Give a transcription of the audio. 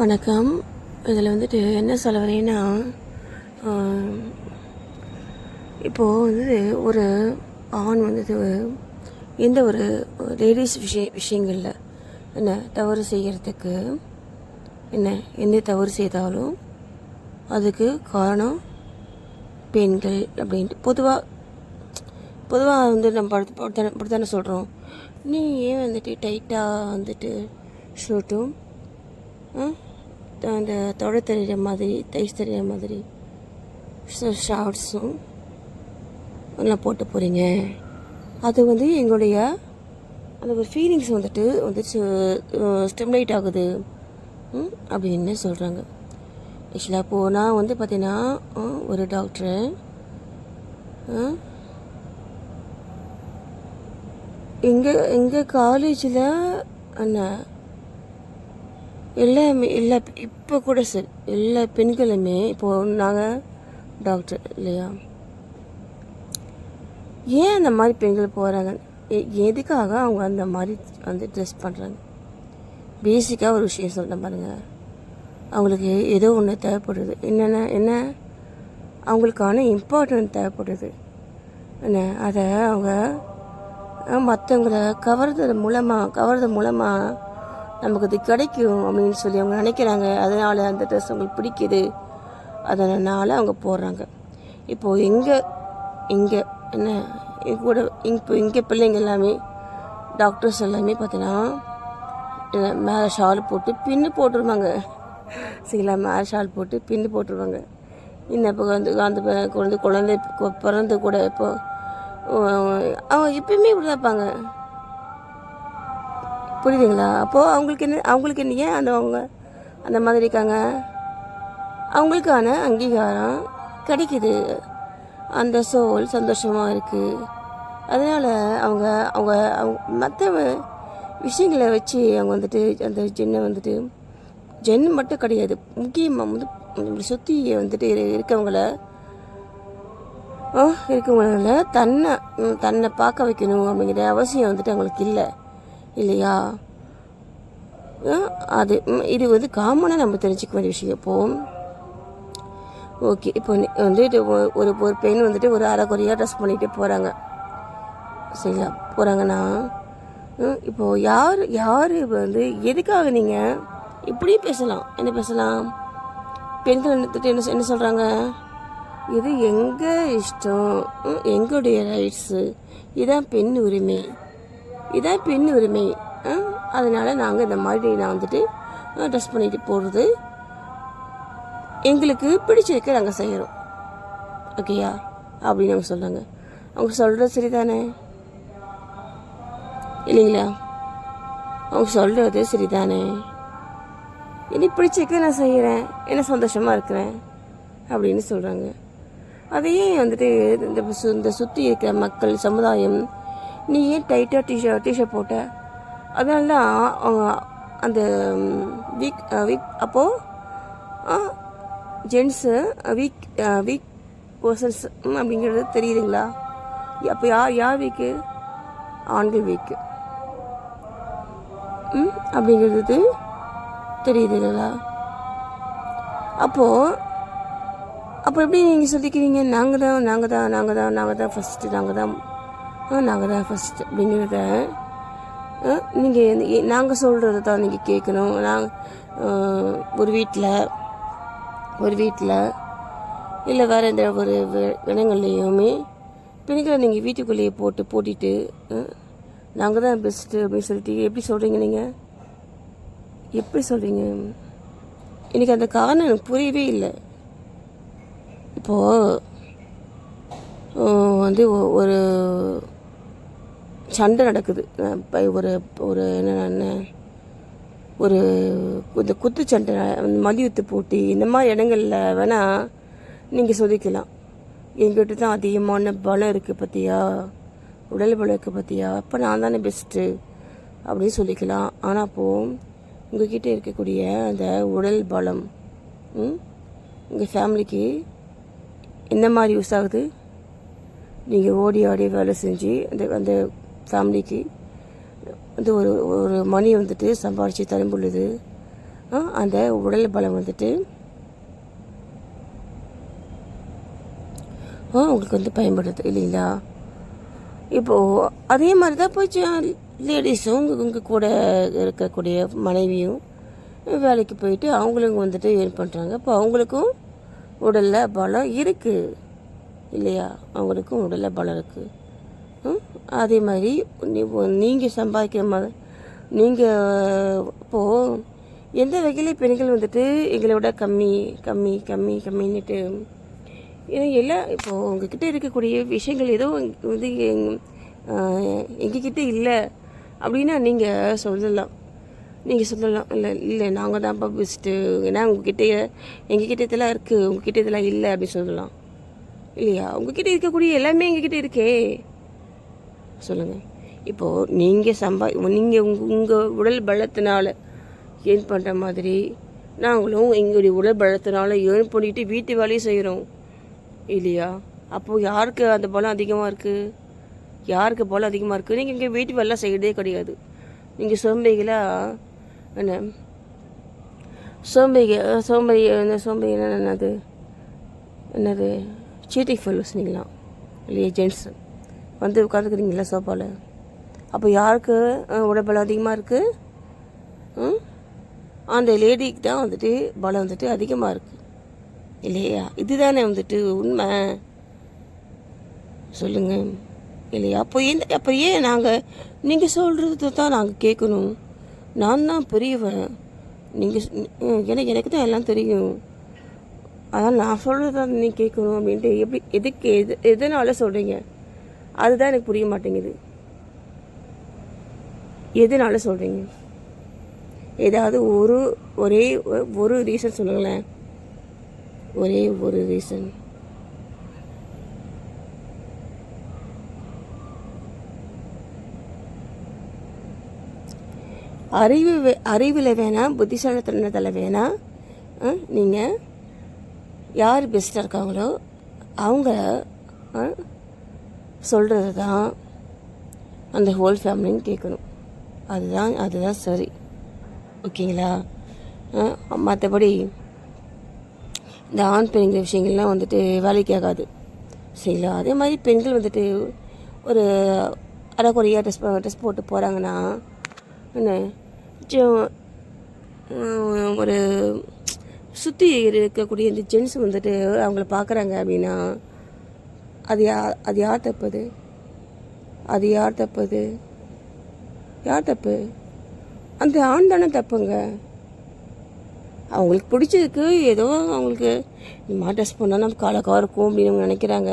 வணக்கம். இதில் வந்துட்டு என்ன சொல்ல வரேன்னா, இப்போது வந்து ஒரு ஆண் வந்துட்டு எந்த ஒரு லேடிஸ் விஷயங்களில் என்ன தவறு செய்கிறதுக்கு எந்த தவறு செய்தாலும் அதுக்கு காரணம் பெண்கள் அப்படின்ட்டு பொதுவாக வந்து நம்ம படுத்தானே சொல்கிறோம். நீ ஏன் வந்துட்டு டைட்டாக வந்துட்டு ஷர்ட்டும் அந்த தொடை தெரிகிற மாதிரி தைஸ் தெரிகிற மாதிரி ஷார்ட்ஸும் எல்லாம் போட்டு போகிறீங்க? அது வந்து எங்களுடைய அந்த ஒரு ஃபீலிங்ஸ் வந்துட்டு ஸ்டிமுலேட் ஆகுது அப்படின்னு சொல்கிறாங்க. ஆக்சுவலாக இப்போது நான் வந்து பார்த்தீங்கன்னா ஒரு டாக்டரு எங்கள் காலேஜில் எல்லா இப்போ கூட சரி எல்லா பெண்களுமே இப்போது நாங்கள் டாக்டர் இல்லையா, ஏன் அந்த மாதிரி பெண்கள் போகிறாங்க, எதுக்காக அவங்க அந்த மாதிரி வந்து ட்ரெஸ் பண்ணுறாங்க? பேசிக்காக ஒரு விஷயம் சொல்கிறேன் பாருங்கள். அவங்களுக்கு ஏதோ ஒன்று தேவைப்படுது. என்ன அவங்களுக்கான இம்பார்ட்டன்ட் தேவைப்படுது. அதை அவங்க மற்றவங்களை கவர்றது மூலமாக நமக்கு இது கிடைக்கும் அப்படின்னு சொல்லி அவங்க நினைக்கிறாங்க. அதனால் அந்த ட்ரெஸ் அவங்களுக்கு பிடிக்குது, அதனால் அவங்க போடுறாங்க. இப்போது இங்கே கூட இங்கே பிள்ளைங்க எல்லாமே டாக்டர்ஸ் எல்லாமே பார்த்தீங்கன்னா மேலே ஷால் போட்டு பின்னு போட்டுருவாங்க. சரிங்களா, மேலே ஷால் போட்டு பின்னு போட்டுருவாங்க. இப்போ வந்து குழந்தை பிறந்து கூட இப்போ அவங்க எப்பயுமே இப்படி தான் இருப்பாங்க. புரியுதுங்களா? அப்போது அவங்களுக்கு என்ன ஏன் அவங்க அந்த மாதிரி இருக்காங்க? அவங்களுக்கான அங்கீகாரம் கிடைக்குது, அந்த சோல் சந்தோஷமாக இருக்குது. அதனால் அவங்க அவங்க அவங்க மற்ற விஷயங்களை வச்சு அவங்க வந்துட்டு அந்த ஜென் மட்டும் கிடையாது, முக்கியமாக வந்து சுற்றி வந்துட்டு இருக்கவங்கள தன்னை பார்க்க வைக்கணும் அப்படிங்கிற அவசியம் வந்துட்டு அவங்களுக்கு இல்லையா? இது வந்து காமனாக நம்ம தெரிஞ்சுக்க வேண்டிய விஷயம். இப்போது ஓகே, இப்போ வந்துட்டு ஒரு பெண் வந்துட்டு ஒரு அரைக்குறையாக ட்ரெஸ் பண்ணிகிட்டு போகிறாங்க. சரிங்களா, போகிறாங்கன்னா இப்போது யார் வந்து எதுக்காக நீங்கள் இப்படி பேசலாம்? என்ன பேசலாம்? பெண்கள் என்ன சொல்கிறாங்க? இது எங்கள் இஷ்டம், எங்களுடைய ரைட்ஸு, இதான் பெண் உரிமை, அதனால் நாங்கள் இந்த மாதிரி நான் வந்துட்டு ட்ரெஸ் பண்ணிட்டு போகிறது எங்களுக்கு பிடிச்சிருக்கு, நாங்கள் செய்கிறோம், ஓகேயா அப்படின்னு அவங்க சொல்கிறாங்க. அவங்க சொல்கிறது சரிதானே இல்லைங்களா? அவங்க சொல்கிறது சரிதானே? எனக்கு பிடிச்சிருக்கு, நான் செய்கிறேன், என்ன சந்தோஷமாக இருக்கிறேன் அப்படின்னு சொல்கிறாங்க. அதையே வந்துட்டு இந்த சுற்றி இருக்கிற மக்கள் சமுதாயம், நீ ஏன் டைட்டாக டிஷர்ட் போட்ட, அதனால தான் அவங்க அந்த வீக் அப்போது ஜென்ஸு வீக் பர்சன்ஸ் அப்படிங்கிறது தெரியுதுங்களா? அப்போ யார் வீக்கு? ஆண்கள் வீக்கு அப்படிங்கிறது தெரியுதுங்களா? அப்போது எப்படி நீங்கள் சொல்லிக்கிறீங்க? நாங்கள் தான் ஃபஸ்ட்டு அப்படிங்கிறத நீங்கள் நாங்கள் சொல்கிறத தான் நீங்கள் கேட்கணும். ஒரு வீட்டில் இல்லை வேறு எந்த ஒரு இடங்கள்லையுமே பெண்களை நீங்கள் வீட்டுக்குள்ளேயே போட்டிட்டு நாங்கள் தான் பெஸ்ட்டு அப்படின்னு சொல்லிட்டு எப்படி சொல்கிறீங்க? நீங்கள் எப்படி சொல்கிறீங்க? எனக்கு அந்த காரணம் எனக்கு புரியவே இல்லை. இப்போது வந்து ஒரு சண்டை நடக்குது, ஒரு என்ன ஒரு இந்த குத்துச்சண்டை, மல்யுத்த போட்டி, இந்த மாதிரி இடங்களில் வேணால் நீங்கள் சொல்லிக்கலாம், எங்கிட்ட தான் அதிகமான பலம் இருக்குது பார்த்தியா, உடல் பலம் இருக்குது பார்த்தியா, அப்போ நான் தானே பெஸ்ட்டு அப்படின்னு சொல்லிக்கலாம். ஆனால் அப்போது உங்கள்கிட்ட இருக்கக்கூடிய அந்த உடல் பலம் உங்கள் ஃபேமிலிக்கு என்ன மாதிரி யூஸ் ஆகுது? நீங்கள் ஓடி வேலை செஞ்சு அந்த ஃபேமிலிக்கு வந்து ஒரு மணி வந்துட்டு சம்பாதிச்சு தரும் பொழுது அந்த உடல் பலம் வந்துட்டு உங்களுக்கு வந்து பயன்படுது இல்லைங்களா. இப்போது அதே மாதிரி தான் போய் லேடிஸும் உங்கள் கூட இருக்கக்கூடிய மனைவியும் வேலைக்கு போயிட்டு அவங்களும் வந்துட்டு ஏர்ன் பண்ணுறாங்க. இப்போ அவங்களுக்கும் உடலில் பலம் இருக்குது இல்லையா, அவங்களுக்கும் உடலில் பலம் இருக்குது. அதே மாதிரி நீங்கள் சம்பாதிக்கிற மாதிரி நீங்கள் இப்போது எந்த வகையில பெண்கள் வந்துட்டு எங்களை விட கம்மி கம்மி கம்மி கம்மின்னுட்டு ஏன்னா எல்லாம் இப்போது உங்ககிட்ட இருக்கக்கூடிய விஷயங்கள் ஏதோ வந்து எங்ககிட்ட இல்லை அப்படின்னா நீங்கள் சொல்லலாம். இல்லை இல்லை நாங்கள் தான்ப்பா பெஸ்ட்டு, ஏன்னா உங்ககிட்ட எங்ககிட்ட இதெல்லாம் இருக்குது, உங்ககிட்ட இதெல்லாம் இல்லை அப்படின்னு சொல்லலாம் இல்லையா. உங்ககிட்ட இருக்கக்கூடிய எல்லாமே எங்ககிட்ட இருக்கே சொல்லுங்கள். இப்போது நீங்கள் உங்கள் உடல் பலத்தினால ஏர்ன் பண்ணுற மாதிரி நாங்களும் எங்களுடைய உடல் பலத்தினால ஏர்ன் பண்ணிட்டு வீட்டு வேலையும் செய்கிறோம் இல்லையா. அப்போது யாருக்கு அந்த பலம் அதிகமாக இருக்குது, யாருக்கு பலம் அதிகமாக இருக்குது? நீங்கள் இங்கே வீட்டு வேலை செய்கிறதே கிடையாது. நீங்கள் சோம்பேறிகளாக என்ன சோம்பேறி என்னது சீட்டிங் ஃபெல்லோஸ் நீங்களாம் இல்லையா, ஜென்ட்ஸ் வந்து உட்காந்துக்கிறீங்களா சோஃபாவில். அப்போ யாருக்கு உடல்பலம் அதிகமாக இருக்குது? அந்த லேடிக்கு தான் வந்துட்டு பலம் வந்துட்டு அதிகமாக இருக்குது இல்லையா. இதுதானே வந்துட்டு உண்மை சொல்லுங்கள் இல்லையா. அப்போ ஏன் நீங்கள் சொல்கிறது தான் நாங்கள் கேட்கணும்? நான் தான் பெரியவன், எனக்கு தான் எல்லாம் தெரியும், அதான் நான் சொல்கிறது தான் நீ கேட்கணும் அப்படின்ட்டு எதனால சொல்கிறீங்க? அதுதான் எனக்கு புரிய மாட்டேங்குது. எதனால சொல்கிறீங்க? ஏதாவது ஒரே ஒரு ரீசன் சொல்லுங்களேன். ஒரே ஒரு ரீசன். அறிவில் வேணாம், புத்திசாலித்தனத்தில் வேணாம். நீங்கள் யார் பெஸ்ட்டாக இருக்காங்களோ அவங்க சொல்கிறது தான் அந்த ஹோல் ஃபேமிலின்னு கேட்கணும். அதுதான் சரி, ஓகேங்களா. மற்றபடி இந்த ஆண் பெண்கள் விஷயங்கள்லாம் வந்துட்டு வேலைக்கு ஆகாது சரிங்களா. அதே மாதிரி பெண்கள் வந்துட்டு ஒரு அரைக்குறையாக ட்ரெஸ் போட்டு போகிறாங்கன்னா என்ன ஒரு சுற்றி இருக்கக்கூடிய இந்த ஜென்ஸ் வந்துட்டு அவங்கள பார்க்குறாங்க அப்படின்னா அது யார் தப்புது? யார் தப்பு? அந்த ஆண் தானே தப்புங்க. அவங்களுக்கு பிடிச்சதுக்கு ஏதோ அவங்களுக்கு ட்ரெஸ் பண்ணால் நம்ம காலக்காக இருக்கும் அப்படின்னு அவங்க நினைக்கிறாங்க.